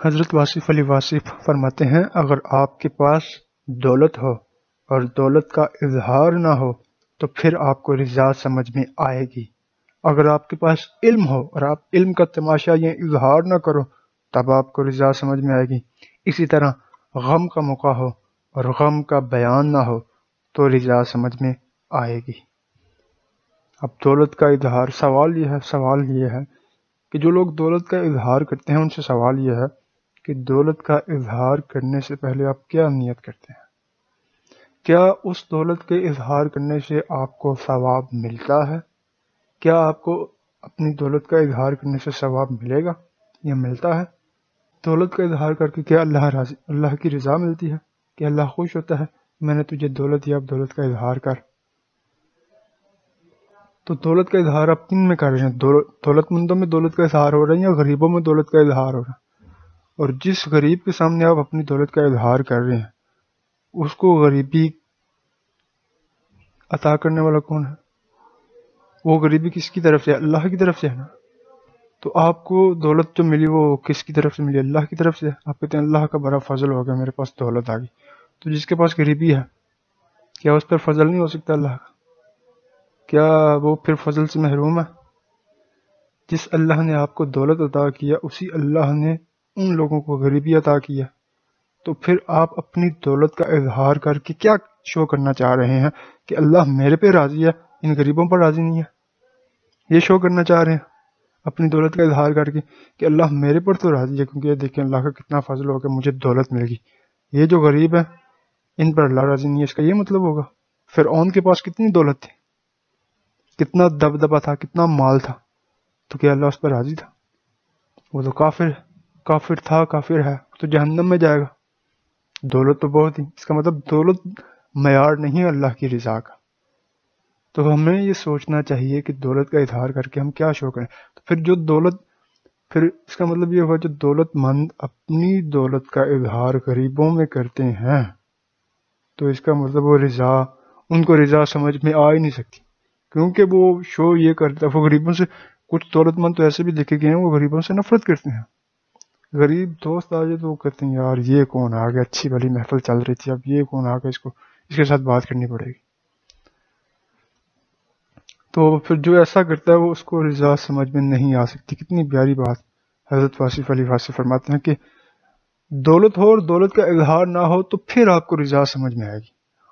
حضرت واصف علی واصف فرماتے ہیں، اگر آپ کے پاس دولت ہو اور دولت کا اظہار نہ ہو تو پھر آپ کو رضا سمجھ میں آئے گی۔ اگر آپ کے پاس علم ہو اور آپ علم کا تماشا یا اظہار نہ کرو تب آپ کو رضا سمجھ میں آئے گی۔ اسی طرح غم کا موقع ہو اور غم کا بیان نہ ہو تو رضا سمجھ میں آئے گی۔ اب دولت کا اظہار، سوال یہ ہے کہ جو لوگ دولت کا اظہار کرتے ہیں ان سے سوال یہ ہے کہ دولت کا اظہار کرنے سے پہلے آپ کیا نیت کرتے ہیں؟ کیا اس دولت کے اظہار کرنے سے آپ کو ثواب ملتا ہے؟ کیا آپ کو اپنی دولت کا اظہار کرنے سے ثواب ملے گا یا ملتا ہے؟ دولت کا اظہار کر کے کیا اللہ کی رضا ملتی ہے؟ کہ اللہ خوش ہوتا ہے میں نے تجھے دولت دیا، اب دولت کا اظہار کر؟ تو دولت کا اظہار آپ کن میں کر رہے ہیں؟ دولت مندوں میں دولت کا اظہار ہو رہا ہے یا غریبوں میں دولت کا اظہار ہو رہا ہے؟ اور جس غریب کے سامنے آپ اپنی دولت کا اظہار کر رہے ہیں اس کو غریبی عطا کرنے والا کون ہے؟ وہ غریبی کس کی طرف سے ہے؟ اللہ کی طرف سے ہے نا۔ تو آپ کو دولت جو ملی وہ کس کی طرف سے ملی؟ اللہ کی طرف سے۔ آپ کہتے ہیں اللہ کا بڑا فضل ہو گیا، میرے پاس دولت آ گئی۔ تو جس کے پاس غریبی ہے کیا اس پر فضل نہیں ہو سکتا اللہ کا؟ کیا وہ پھر فضل سے محروم ہے؟ جس اللہ نے آپ کو دولت عطا کیا اسی اللہ نے ان لوگوں کو غریبی عطا کیا۔ تو پھر آپ اپنی دولت کا اظہار کر کے کیا شو کرنا چاہ رہے ہیں کہ اللہ میرے پہ راضی ہے، ان غریبوں پر راضی نہیں ہے؟ یہ شو کرنا چاہ رہے ہیں اپنی دولت کا اظہار کر کے کہ اللہ میرے پر تو راضی ہے کیونکہ یہ دیکھیں اللہ کا کتنا فضل ہو گیا، مجھے دولت مل گئی، یہ جو غریب ہے ان پر اللہ راضی نہیں ہے، اس کا یہ مطلب ہوگا؟ فرعون کے پاس کتنی دولت تھی، کتنا دبدبہ تھا، کتنا مال تھا، تو کیا اللہ اس پر راضی تھا؟ وہ تو کافر تھا، کافر ہے، تو جہنم میں جائے گا۔ دولت تو بہت ہی، اس کا مطلب دولت معیار نہیں ہے اللہ کی رضا کا۔ تو ہمیں یہ سوچنا چاہیے کہ دولت کا اظہار کر کے ہم کیا شو کریں۔ تو پھر اس کا مطلب یہ ہوا جو دولت مند اپنی دولت کا اظہار غریبوں میں کرتے ہیں تو اس کا مطلب وہ رضا، ان کو رضا سمجھ میں آ ہی نہیں سکتی، کیونکہ وہ شو یہ کرتا ہے۔ وہ غریبوں سے، کچھ دولت مند تو ایسے بھی دیکھے گئے ہیں وہ غریبوں سے نفرت کرتے ہیں۔ غریب دوست آ جائے تو وہ کہتے ہیں یار یہ کون آ گیا، اچھی بھلی محفل چل رہی تھی، اب یہ کون آ گیا، اس کے ساتھ بات کرنی پڑے گی۔ تو پھر جو ایسا کرتا ہے وہ اس کو رضا سمجھ میں نہیں آ سکتی۔ کتنی پیاری بات حضرت واصف علی واصف فرماتے ہیں کہ دولت ہو اور دولت کا اظہار نہ ہو تو پھر آپ کو رضا سمجھ میں آئے گی،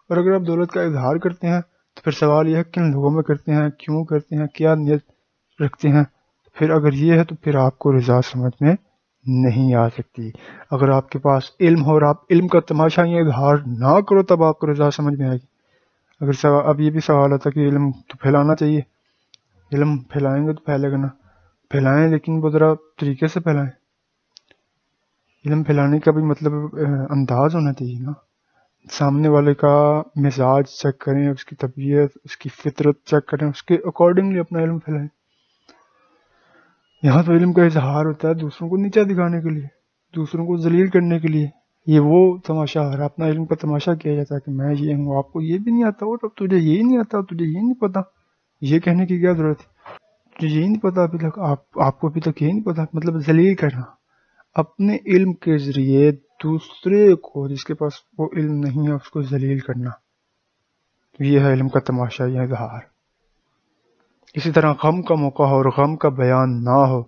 اور اگر آپ دولت کا اظہار کرتے ہیں تو پھر سوال یہ ہے کن لوگوں میں کرتے ہیں، کیوں کرتے ہیں، کیا نیت رکھتے ہیں؟ پھر اگر یہ ہے تو پھر آپ کو رضا سمجھ میں نہیں آ سکتی۔ اگر آپ کے پاس علم ہو اور آپ علم کا تماشا یا اظہار نہ کرو تب آپ کو رضا سمجھ میں آئے گی۔ اگر اب یہ بھی سوال آتا کہ علم تو پھیلانا چاہیے، علم پھیلائیں گے تو پھیلے گا نا، پھیلائیں لیکن وہ ذرا طریقے سے پھیلائیں۔ علم پھیلانے کا بھی مطلب انداز ہونا چاہیے نا، سامنے والے کا مزاج چیک کریں، اس کی طبیعت، اس کی فطرت چیک کریں، اس کے اکارڈنگلی اپنا علم پھیلائیں۔ یہاں تو علم کا اظہار ہوتا ہے دوسروں کو نیچا دکھانے کے لیے، دوسروں کو ذلیل کرنے کے لیے، یہ وہ تماشا ہے، اپنا علم کا تماشا کیا جاتا ہے کہ میں یہ ہوں، آپ کو یہ بھی نہیں آتا، اور اب تجھے یہ نہیں آتا، تجھے یہ نہیں پتا، یہ کہنے کی کیا ضرورت ہے، تجھے یہ نہیں پتا ابھی تک، آپ کو ابھی تک یہ نہیں پتا، مطلب ذلیل کرنا اپنے علم کے ذریعے دوسرے کو جس کے پاس وہ علم نہیں ہے اس کو ذلیل کرنا، یہ ہے علم کا تماشا یا اظہار۔ اسی طرح غم کا موقع ہو اور غم کا بیان نہ ہو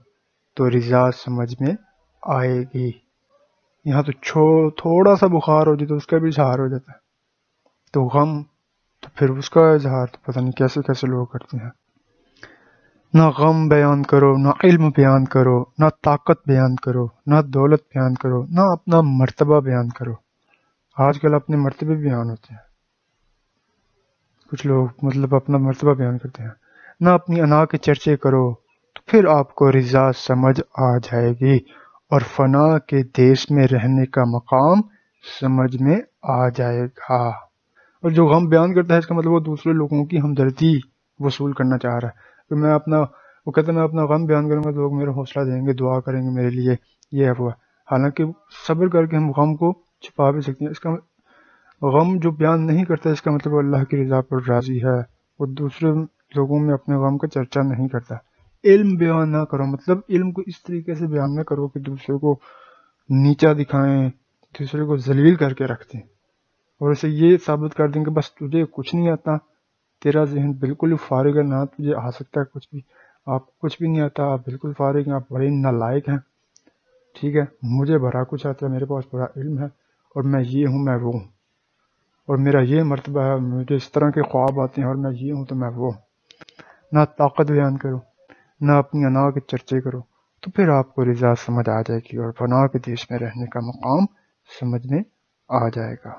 تو رضا سمجھ میں آئے گی۔ یہاں تو تھوڑا سا بخار ہو جائے تو اس کا بھی اظہار ہو جاتا ہے، تو غم تو پھر اس کا اظہار تو پتہ نہیں کیسے کیسے لوگ کرتے ہیں۔ نہ غم بیان کرو، نہ علم بیان کرو، نہ طاقت بیان کرو، نہ دولت بیان کرو، نہ اپنا مرتبہ بیان کرو۔ آج کل اپنے مرتبے بیان ہوتے ہیں، کچھ لوگ مطلب اپنا مرتبہ بیان کرتے ہیں۔ نہ اپنی انا کے چرچے کرو تو پھر آپ کو رضا سمجھ آ جائے گی اور فنا کے دیس میں رہنے کا مقام سمجھ میں آ جائے گا۔ اور جو غم بیان کرتا ہے اس کا مطلب وہ دوسرے لوگوں کی ہمدردی وصول کرنا چاہ رہا ہے کہ وہ کہتا ہے میں اپنا غم بیان کروں گا تو لوگ میرا حوصلہ دیں گے، دعا کریں گے میرے لیے، یہ ہے وہ ہے۔ حالانکہ صبر کر کے ہم غم کو چھپا بھی سکتے ہیں۔ اس کا غم جو بیان نہیں کرتا اس کا مطلب وہ اللہ کی رضا پر راضی ہے، وہ دوسرے لوگوں میں اپنے غم کا چرچا نہیں کرتا۔ علم بیان نہ کرو، مطلب علم کو اس طریقے سے بیان نہ کرو کہ دوسرے کو نیچا دکھائیں، دوسرے کو ذلیل کر کے رکھ دیں، اور اسے یہ ثابت کر دیں کہ بس تجھے کچھ نہیں آتا، تیرا ذہن بالکل ہی فارغ ہے، نہ تجھے آ سکتا ہے کچھ بھی، آپ کچھ بھی نہیں آتا، آپ بالکل فارغ ہیں، آپ بڑے نالائق ہیں، ٹھیک ہے، مجھے بڑا کچھ آتا ہے، میرے پاس بڑا علم ہے، اور میں یہ ہوں، میں وہ ہوں، اور میرا یہ مرتبہ ہے، مجھے اس طرح کے خواب آتے ہیں، اور میں یہ ہوں تو میں وہ ہوں۔ نہ طاقت بیان کرو، نہ اپنی انا کے چرچے کرو، تو پھر آپ کو رضا سمجھ آ جائے گی، اور فنا کے دیش میں رہنے کا مقام سمجھ میں آ جائے گا۔